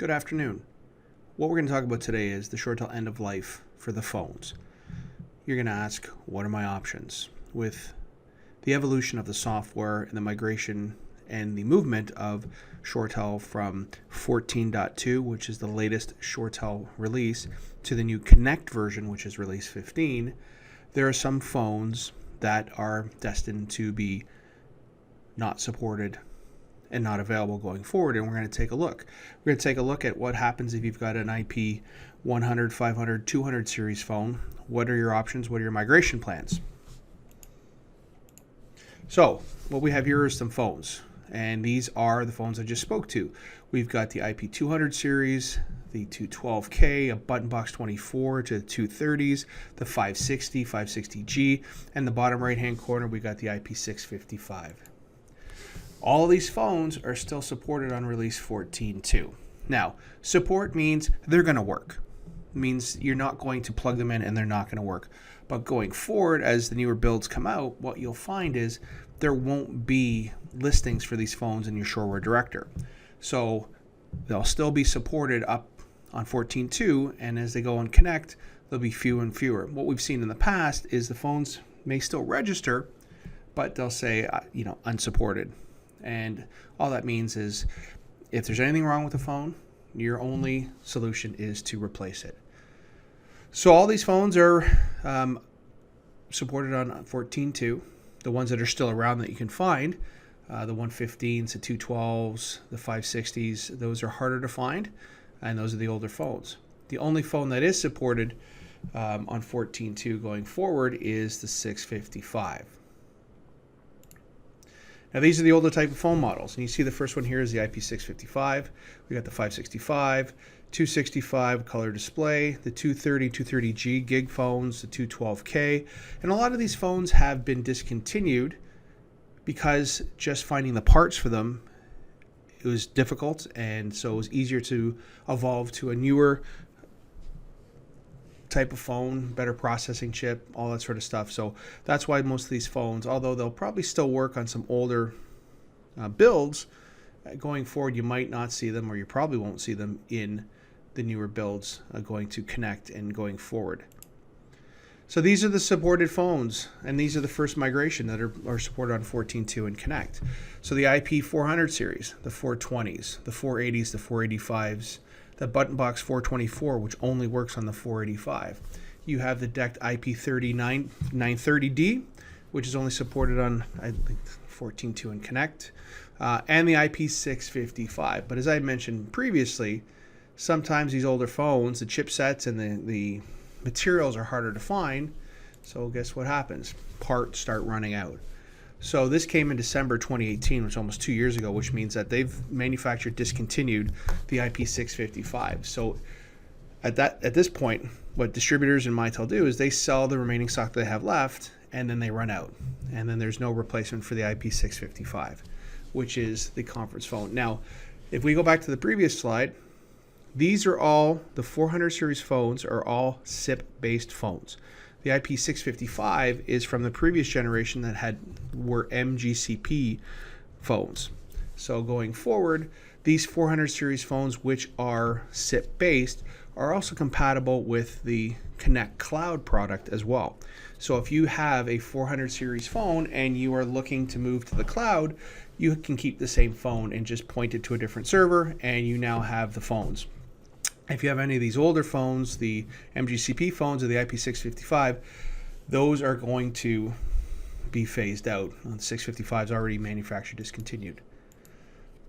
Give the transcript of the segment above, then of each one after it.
Good afternoon. What we're going to talk about today is the ShoreTel end of life for the phones. You're going to ask, what are my options? With the evolution of the software and the migration and the movement of ShoreTel from 14.2, which is the latest ShoreTel release, to the new Connect version, which is release 15, there are some phones that are destined to be not supported and not available going forward, and we're going to take a look. We're going to take a look at what happens if you've got an IP100, 500, 200 series phone. What are your options? What are your migration plans? So what we have here is some phones, and these are the phones I just spoke to. We've got the IP200 series, the 212k, a button box 24 to the 230s, the 560, 560g, and the bottom right hand corner we got the IP655. All of these phones are still supported on release 14.2. Now, support means they're going to work. It means you're not going to plug them in and they're not going to work. But going forward, as the newer builds come out, what you'll find is there won't be listings for these phones in your Shoreware Director. So they'll still be supported up on 14.2, and as they go on Connect, there'll be fewer and fewer. What we've seen in the past is the phones may still register, but they'll say, unsupported. And all that means is if there's anything wrong with the phone, your only solution is to replace it. So all these phones are supported on 14.2. The ones that are still around that you can find, the 115s, the 212s, the 560s, those are harder to find, and those are the older phones. The only phone that is supported on 14.2 going forward is the 655. Now these are the older type of phone models, and you see the first one here is the IP655. We got the 565, 265 color display, the 230, 230G gig phones, the 212k, and a lot of these phones have been discontinued because just finding the parts for them, it was difficult, and so it was easier to evolve to a newer type of phone, better processing chip, all that sort of stuff. So that's why most of these phones, although they'll probably still work on some older builds, going forward you might not see them, or you probably won't see them in the newer builds going to Connect and going forward. So these are the supported phones, and these are the first migration that are supported on 14.2 and Connect. So the IP400 series, the 420s, the 480s, the 485s, the button box 424, which only works on the 485. You have the decked IP930d, which is only supported on, I think, 14.2 and Connect, and the IP655. But as I mentioned previously, sometimes these older phones, the chipsets and the materials are harder to find. So guess what happens? Parts start running out. So this came in December 2018, which is almost 2 years ago, which means that they've discontinued the IP655. So at this point, what distributors and Mitel do is they sell the remaining stock they have left, and then they run out. And then there's no replacement for the IP655, which is the conference phone. Now, if we go back to the previous slide, these are all, the 400 series phones are all SIP-based phones. The IP655 is from the previous generation that were MGCP phones. So going forward, these 400 series phones, which are SIP-based, are also compatible with the Connect Cloud product as well. So if you have a 400 series phone and you are looking to move to the cloud, you can keep the same phone and just point it to a different server, and you now have the phones. If you have any of these older phones, the MGCP phones or the IP655, those are going to be phased out. The 655 is already manufactured discontinued.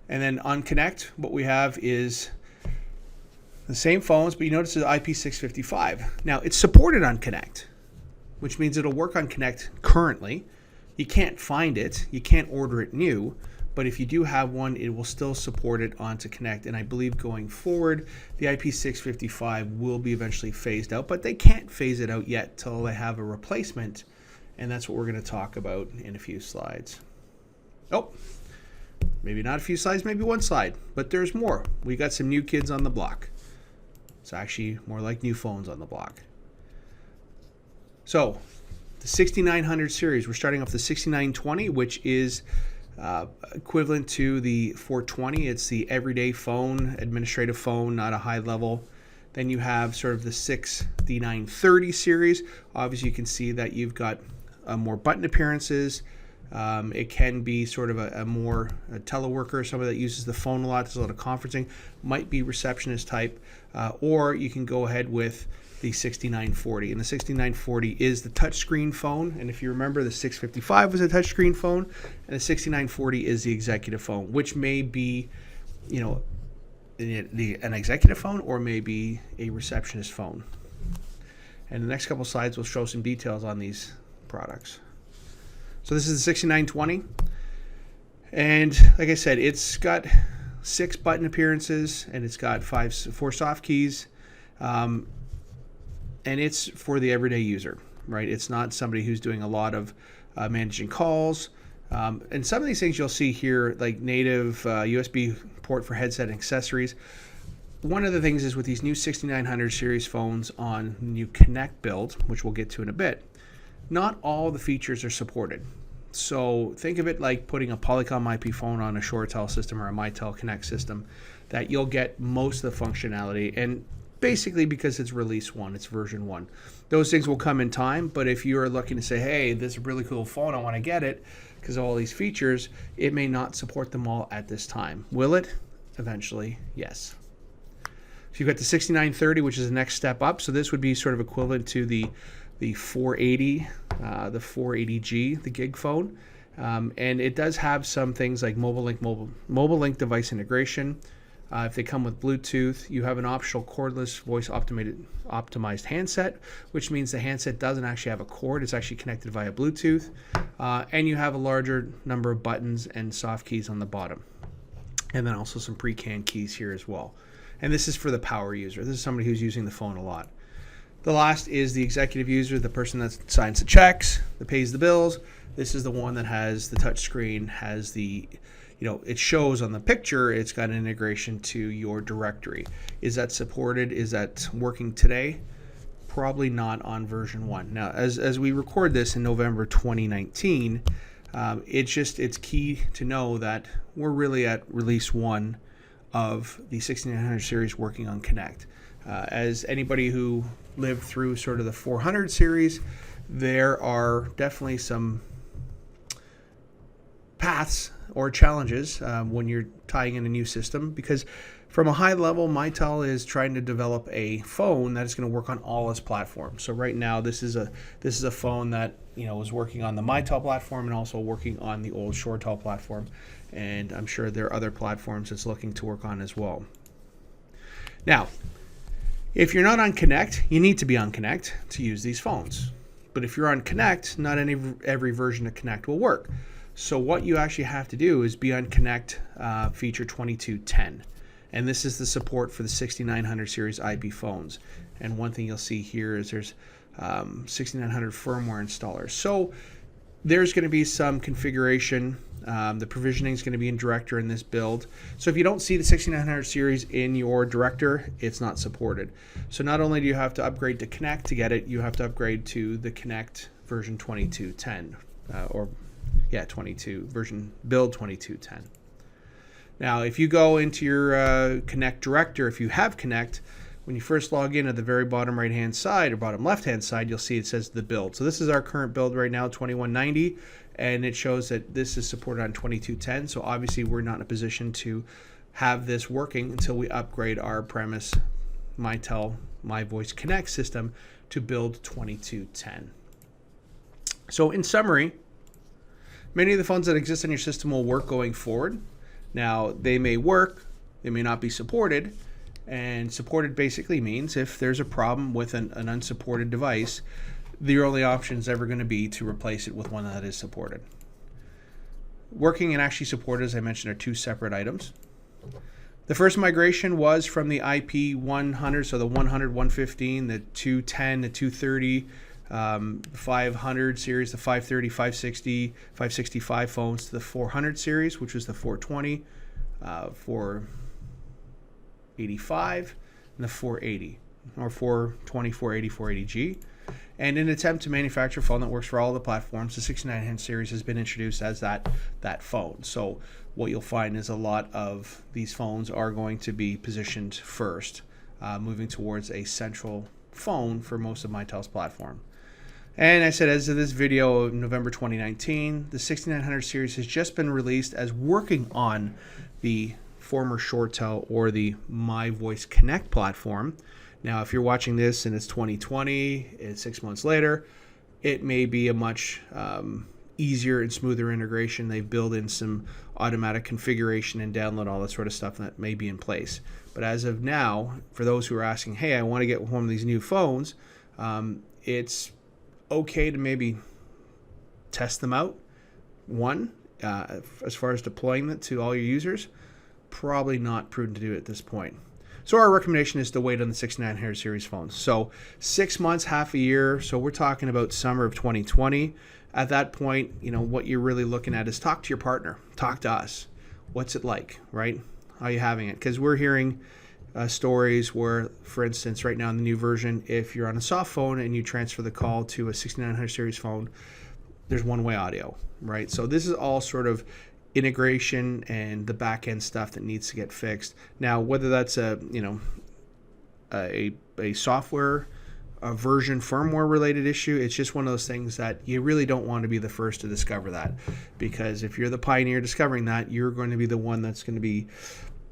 And then on Connect, what we have is the same phones, but you notice the IP655. Now, it's supported on Connect, which means it'll work on Connect currently. You can't find it. You can't order it new. But if you do have one, it will still support it onto Connect. And I believe going forward, the IP655 will be eventually phased out. But they can't phase it out yet till they have a replacement. And that's what we're going to talk about in a few slides. Oh, maybe not a few slides, maybe one slide. But there's more. We got some new kids on the block. It's actually more like new phones on the block. So the 6900 series, we're starting off the 6920, which is Equivalent to the 420, it's the everyday phone, administrative phone, not a high level. Then you have sort of the ST14.2 series. Obviously, you can see that you've got more button appearances. It can be sort of a teleworker, somebody that uses the phone a lot, does a lot of conferencing, might be receptionist type, or you can go ahead with the 6940. And the 6940 is the touchscreen phone. And if you remember, the 655 was a touchscreen phone, and the 6940 is the executive phone, which may be, an executive phone or maybe a receptionist phone. And the next couple slides will show some details on these products. So this is the 6920, and like I said, it's got 6 button appearances, and it's got 4 soft keys, and it's for the everyday user, right? It's not somebody who's doing a lot of managing calls. And some of these things you'll see here, like native USB port for headset and accessories. One of the things is with these new 6900 series phones on the new Connect build, which we'll get to in a bit, not all the features are supported. So think of it like putting a Polycom IP phone on a ShoreTel system or a Mitel Connect system, that you'll get most of the functionality, and basically because it's release 1, it's version 1. Those things will come in time, but if you're looking to say, hey, this is a really cool phone, I want to get it because of all these features, it may not support them all at this time. Will it? Eventually, yes. So you've got the 6930, which is the next step up. So this would be sort of equivalent to the 480, the 480G, the gig phone. And it does have some things like mobile link device integration. If they come with Bluetooth, you have an optional cordless voice optimized handset, which means the handset doesn't actually have a cord. It's actually connected via Bluetooth. And you have a larger number of buttons and soft keys on the bottom. And then also some pre-canned keys here as well. And this is for the power user. This is somebody who's using the phone a lot. The last is the executive user, the person that signs the checks, that pays the bills. This is the one that has the touch screen, has the, it shows on the picture, it's got an integration to your directory. Is that supported? Is that working today? Probably not on version 1. Now, as we record this in November 2019, it's key to know that we're really at release 1 of the 6900 series working on Connect. As anybody who lived through sort of the 400 series, there are definitely some paths or challenges when you're tying in a new system, because from a high level, Mitel is trying to develop a phone that is going to work on all its platforms. So right now, this is a phone that is working on the Mitel platform and also working on the old ShoreTel platform, and I'm sure there are other platforms it's looking to work on as well. Now, if you're not on Connect, you need to be on Connect to use these phones. But if you're on Connect, not every version of Connect will work. So what you actually have to do is be on Connect feature 2210. And this is the support for the 6900 series IP phones. And one thing you'll see here is there's 6900 firmware installers. So there's going to be some configuration. The provisioning is going to be in Director in this build. So if you don't see the 6900 series in your Director, it's not supported. So not only do you have to upgrade to Connect to get it, you have to upgrade to the Connect version 2210, version build 2210. Now, if you go into your Connect Director, if you have Connect, when you first log in at the very bottom right-hand side or bottom left-hand side, you'll see it says the build. So this is our current build right now, 2190, and it shows that this is supported on 2210. So obviously we're not in a position to have this working until we upgrade our premise Mitel MiVoice Connect system to build 2210. So in summary, many of the phones that exist on your system will work going forward. Now, they may work, they may not be supported, and supported basically means if there's a problem with an unsupported device, the only option is ever going to be to replace it with one that is supported. Working and actually supported, as I mentioned, are two separate items. The first migration was from the IP100, so the 100, 115, the 210, the 230, 500 series, the 530, 560, 565 phones to the 400 series, which was the 420, 485, and the 480, or 420, 480, 480G. And in an attempt to manufacture a phone that works for all the platforms, the 6900 series has been introduced as that phone. So what you'll find is a lot of these phones are going to be positioned first, moving towards a central phone for most of Mitel's platform. And I said, as of this video, November 2019, the 6900 series has just been released as working on the former ShoreTel or the MiVoice Connect platform. Now, if you're watching this and it's 2020, it's 6 months later, it may be a much easier and smoother integration. They've built in some automatic configuration and download, all that sort of stuff that may be in place. But as of now, for those who are asking, hey, I want to get one of these new phones, it's okay to maybe test them out. As far as deploying it to all your users, probably not prudent to do it at this point. So our recommendation is to wait on the 6900 series phones. So 6 months, half a year. So we're talking about summer of 2020. At that point, what you're really looking at is talk to your partner, talk to us. What's it like, right? How are you having it? Because we're hearing stories where, for instance, right now in the new version, if you're on a soft phone and you transfer the call to a 6900 series phone, there's one-way audio, right? So this is all sort of integration and the back-end stuff that needs to get fixed. Now, whether that's a software, a version, firmware related issue, it's just one of those things that you really don't want to be the first to discover that, because if you're the pioneer discovering that, you're going to be the one that's going to be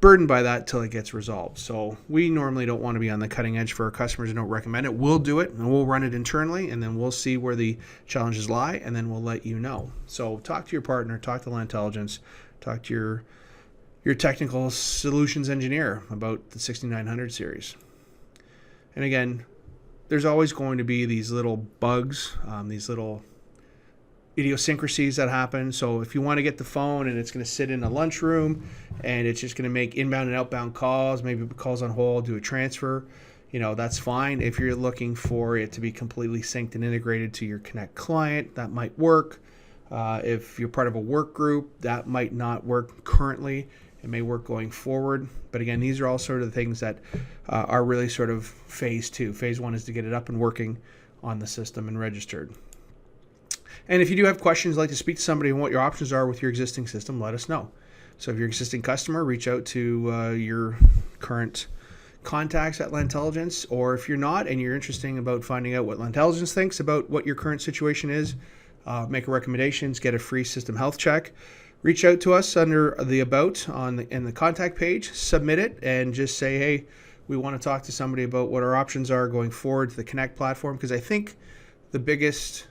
burdened by that till it gets resolved. So we normally don't want to be on the cutting edge for our customers and don't recommend it. We'll do it and we'll run it internally, and then we'll see where the challenges lie, and then we'll let you know. So talk to your partner, talk to LANtelligence, talk to your technical solutions engineer about the 6900 series. And again, there's always going to be these little bugs, these little idiosyncrasies that happen. So if you want to get the phone and it's going to sit in a lunchroom and it's just going to make inbound and outbound calls, maybe calls on hold, do a transfer, that's fine. If you're looking for it to be completely synced and integrated to your Connect client, that might work. If you're part of a work group, that might not work currently. It may work going forward. But again, these are all sort of the things that are really sort of phase 2. Phase 1 is to get it up and working on the system and registered. And if you do have questions, like to speak to somebody on what your options are with your existing system, let us know. So if you're an existing customer, reach out to your current contacts at LANtelligence, or if you're not and you're interested about finding out what LANtelligence thinks about what your current situation is, make recommendations, get a free system health check. Reach out to us under the About in the contact page, submit it, and just say, hey, we want to talk to somebody about what our options are going forward to the Connect platform, because I think the biggest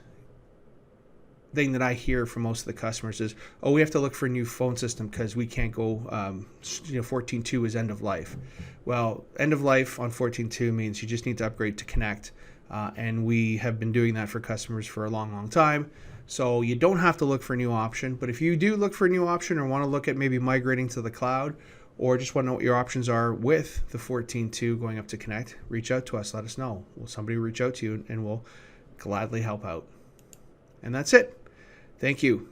thing that I hear from most of the customers is, oh, we have to look for a new phone system because we can't go, 14.2 is end of life. Well, end of life on 14.2 means you just need to upgrade to Connect, and we have been doing that for customers for a long, long time. So you don't have to look for a new option, but if you do look for a new option or want to look at maybe migrating to the cloud, or just want to know what your options are with the 14.2 going up to Connect, reach out to us, let us know. Will somebody reach out to you and we'll gladly help out. And that's it. Thank you.